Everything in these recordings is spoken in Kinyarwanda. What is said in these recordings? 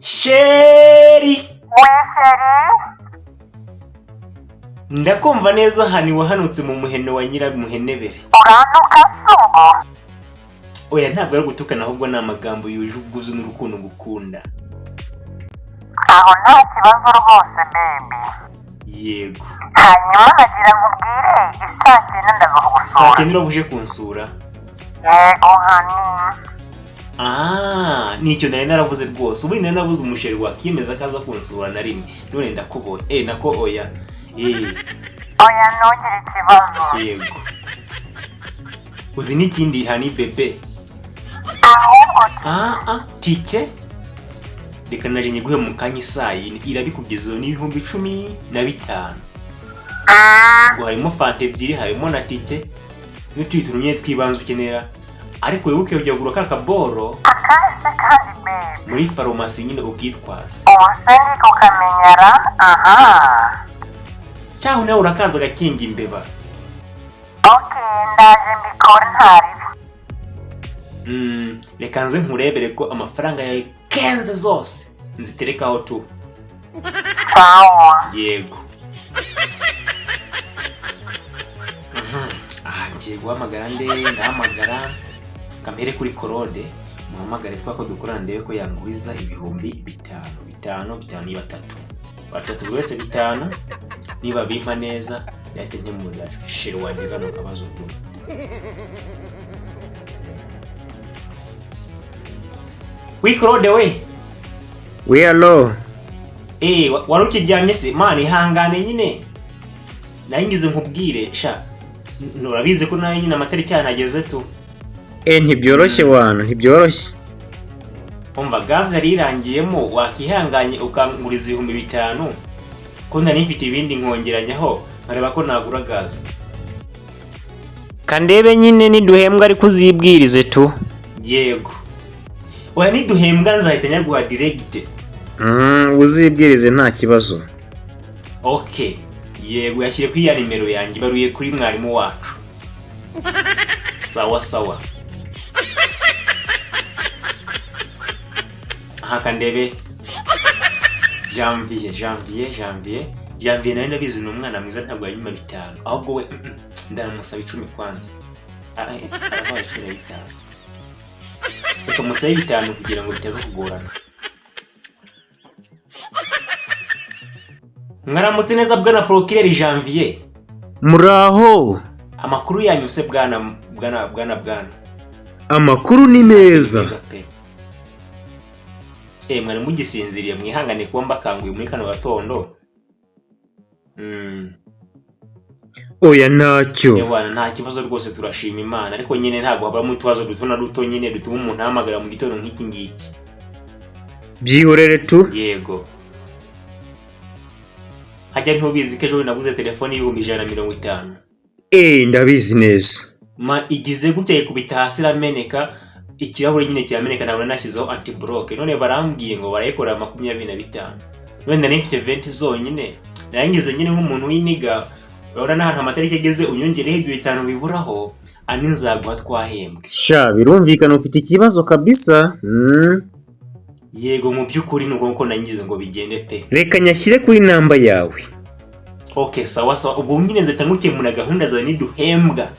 Sheri Weseri ndakumva neza hano wahanutse mu muhene wa nyiramuhenebere. urantuka subo Oya ntabwo ari gutukana ahubwo ni amagambo yuje ubwuzu n'urukundo ngukunda. aho nta kibazo rwose baby. Yego. Hanyuma nagira nkubwire isaa cyenda ndaza Saa kugusura. cyenda uje kunsura? Yego hani. Nicyo nari naravuze rwose. Ubu nari nabuze umusheri wakiyemeza kaza kunsura na rimwe. None ndakubonye. Nako oya. Oya ntugire ikibazo. Yego. Uzi n'ikindi hani bebe? Ahubwo tike? Reka naje nyiguhe mu kanya saa yine irabikugezeho n'ibihumbi 15. Ngo harimo fanta ebyiri, harimo na tike n'utundi tunye twibanze ukenera. Ariko wibuke ujya gura kakaboro akazi kandi baby. muri farumasi nyine ukitwaza. Ubuse ndi kukamenyera. Cyaho nawe urakaza gakinga imbeba. Okay ndaje mbikore ntaribi. Reka nze nkurebere ko amafaranga yawe kenze zose nziterekaho tu. Sawa. Yego. Ngiye guhamagara ndahamagara kamere kuri Korode muhamagare kwa ko dukorana ndebe ko yanguriza ibihumbi 5 niba 3 buri wese 5 niba bimpa neza yahita nkemurira sheri wanjye gano kabazo tu. Korode we Hello. wari ukijyanye se mani ihangane nyine nayingize nkubwire sha nurabize ko nayo nyine amatariki yanageze tu. Ntibyoroshye wana, ntibyoroshye. Umva gaze yari irangiyemo wakihanganye ukanguriza 5,000 ko nari mfite ibindi nkongeranyaho nkareba ko nagura gaze. Kandebe nyine niduhembwa ariko uzibwirize tu. Yego. Oya niduhembwa nzahita nyaguha direct. Uzibwirize nta kibazo. Okay. Yego yashyire kuri ya nimero yanjye baruye kuri mwarimu wacu. Sawa. Kandebe Janvier nawe nabizi ni umwana mwiza ntabwo yanyuma 5 ahubwo we ndanamusaba 10 kwanza. Arabaye 15. Reka musabe 5 kugira ngo bitaza kugorana. Mwaramutse neza bwana Procureur Janvier. Muraho. Amakuru yanyu se bwana. Amakuru ni meza. Mwari mugisinziriye mwihangane kuba mbakanguye muri kano gatondo. Oya ntacyo. Bwana nta kibazo rwose turashima Imana ariko nyine ntabwo haba mu twazo duto na duto nyine dutuma umuntu ahamagara mu gitondo nk'iki ngiki. Byihorere tu. Yego. Hajya ntubizi ko ejo naguze telefone y'150. Ndabizi neza. Igize gutya ikubita hasi rameneka ikirahure nyine kirameneka nabona nashyizeho anti block none barambwiye ngo barayikora 25. None nari mfite 20 zonyine narangize nyine nk'umuntu w'iniga urabona n'ahantu amatariki ageze unyongereho ibyo 5 biburaho ani nzaguha twahembwe. Sha birumvikana ufite ikibazo kabisa. Yego mu by'ukuri nuko nko nangize ngo bigende pe. Reka nyashyire kuri namba yawe. Okay sawa ubwo nyine nzatangukemura gahunda zawe niduhembwa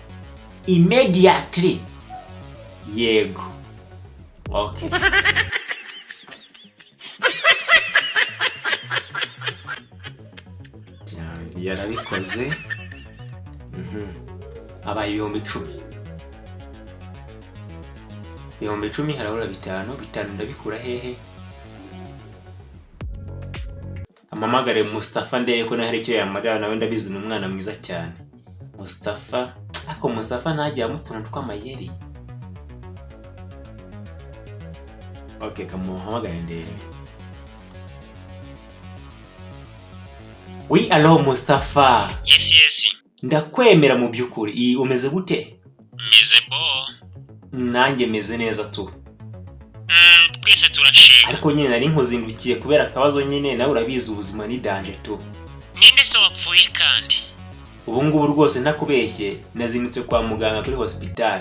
immediately. Yego. Okay. Yarabikoze. Abaye 10,000. 10,000 harabura 5 ndabikura hehe? Amamagare Mustafa ndeye ko nahere cyo yamarira nawe ndabizi ni umwana mwiza cyane. Mustafa ntajya mutuntu tw'amayeri. Okay kamuhamagare ndeye. Allo Mustafa. Yes. Ndakwemera mu by'ukuri. Umeze gute? Meze bo. Nanjye meze neza tu. Twese turashima. Ariko nyine nari nkuzindukiye kubera akabazo nyine nawe urabizi ubuzima ni danger tu. Ninde se wapfuye kandi? Ubu ngubu rwose ntakubeshye nazindutse kwa muganga kuri hospital.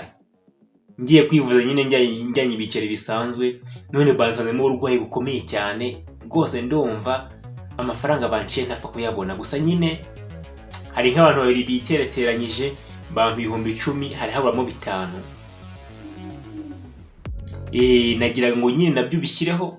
ngiye kwivuza nyine njyanye ibiceri bisanzwe, none bansanzemo uburwayi bukomeye cyane rwose, ndumva amafaranga banciye ntapfa kuyabona. Gusa nyine hari nk'abantu babiri bitereteranyije bampa 10,000, hari haburamo 5. Nagira ngo nyine nabyo bishyireho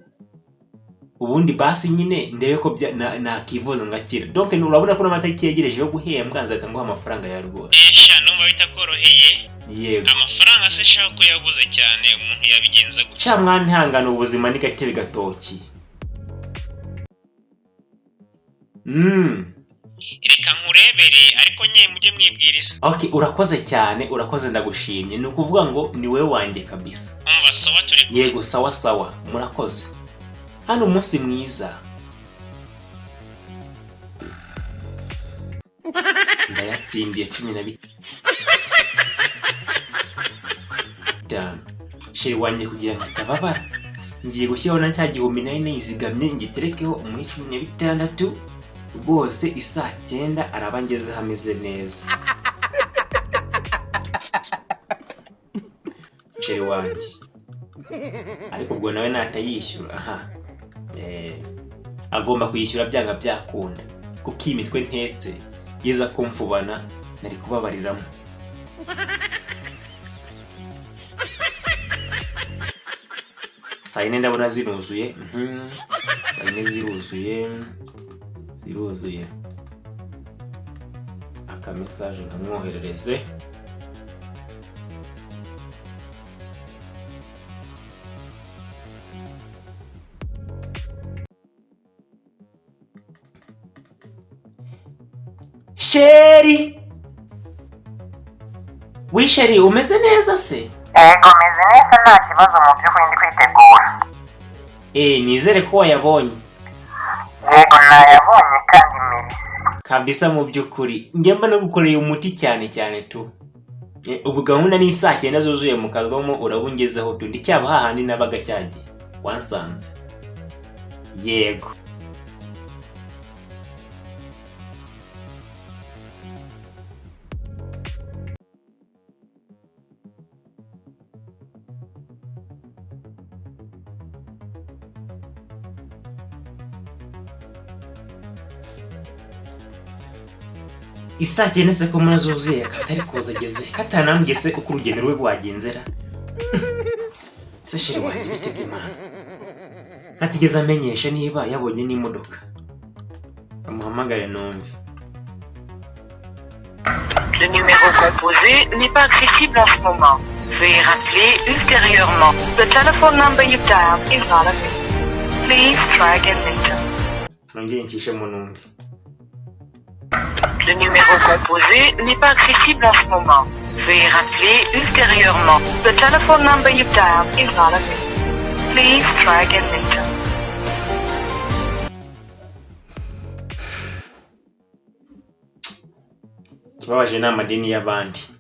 ubundi basi nyine ndebe ko nakivuza ngakira. Donc urabona ko n'amatariki yegereje yo guhembwa, nzahita nguha amafaranga ya rwose. Esha numva bitakoroheye. Yego. Amafaranga se shaka ko yabuze cyane, umuntu yabigenza gutya. Sha mwana ntihangana, ubuzima ni gake gatoki. Reka nkurebere ariko nye mujye mwibwiriza. Okay, urakoze cyane, urakoze ndagushimye. Ni ukuvuga ngo ni wewe wanjye kabisa. Umva sawa turi. Yego sawa sawa, murakoze. Hano umunsi mwiza. Ndayatsindiye 15. Sheri wanjye kugira ngo atababara, ngiye gushyiraho na cya 10,000 yizigamye ngiterekeho muri 16 rwose, isaa 9 araba ngeze hameze neza. Sheri wanjye ariko ubwo nawe natayishyura. Agomba kuyishyura byanga byakunda, kuko iyi mitwe ntetse yeza kumfubana nari kubabariramo. Saa 4 ndabona ziruzuye. Saa 4 ziruzuye. Aka message nkamwoherereze. Sheri! Wisheri umeze neza se? Ego meze neza nta kibazo, mu by'ukuri ndi kwitegura. Nizere ko wayabonye. Yego nayabonye kandi mbere. Kabisa mu by'ukuri. Njye mba no gukoreye umuti cyane cyane tu. Ubu gahunda ni saa 9 zuzuye mu kadomo urabungezeho tu. Ndi cyaba hahandi nabaga cyagiye. Wansanze. Yego. Isaa 9 se ko munazuzuye katari koza ageze, katanambye se uko urugendo rwe rwagenzera. Se sheri wanjye bitebye Imana, natigeze amenyesha niba yabonye n'imodoka. Amuhamagare numve. Le numéro composé n'est pas accessible en ce moment. Veuillez rappeler ultérieurement. The telephone number you dialed is not available. Please try again later. Nongeye ncishe mu numve. Le numéro composé n'est pas accessible en ce moment. Veuillez rappeler ultérieurement. The telephone number you dialed is not available. Please try again later. Kibabaje n'amadini y'abandi.